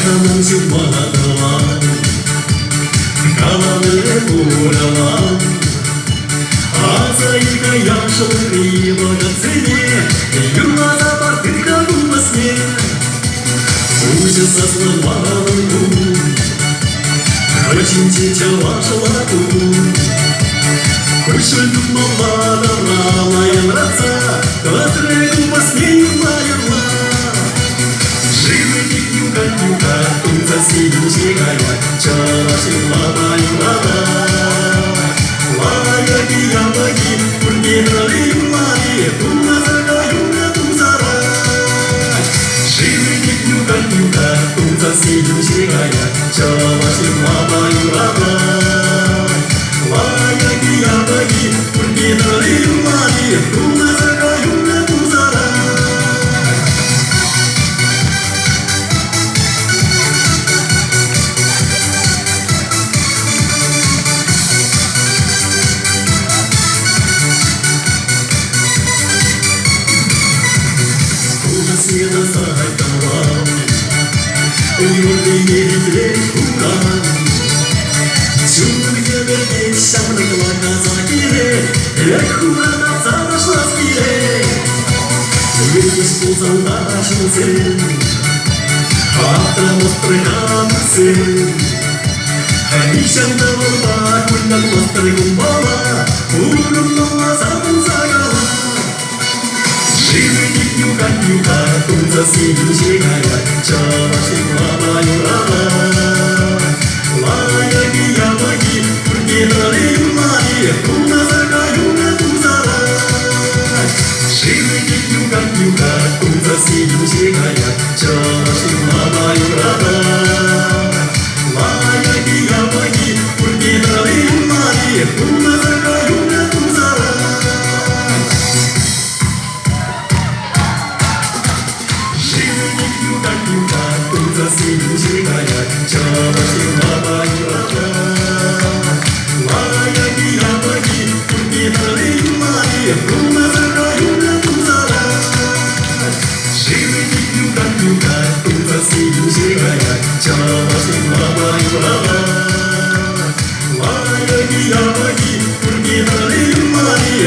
하는 춤마다 가만을 보려나 Азаика яшел криво на цене, юна запортырка во сне. Ужас осломала луну, очень течела шалату. Кушаль думала, моя нравца, квадрегу во сне юла. Живы нюка, тут за синим снегая, чалаши мама юла. Лаги, пургинали юлари, тузара, юна тузара. Живы нюка, тут за синим снегая, чалаши мама юла. Лаги, пургинали юлари, тузара, юна тузара. Снега загадала, юрдыне рекура. Чунге берде шамрыла казакире, рекура на зашла спире. Видишь пузан нашим сын, атрамос прыган сын. Ханишан да волба, кульнан мострыгун бала, урумнула забын загала. Живы нюка, тут за синим снегая, чалаши мама юла. Лаги, пургинали юлари, тузара, юна тузара. Живы нюка, тут за синим снегая, чалаши мама юла. Лаги, пургинали юлари, тузара, юна тузара. Нюка, тут за синим снегая, чалаши мама юла. Лаги, пургинали юлари, тузара, юна тузара. Живы нюка, тут за синим снегая, чалаши мама юла. Лаги, пургинали юлари,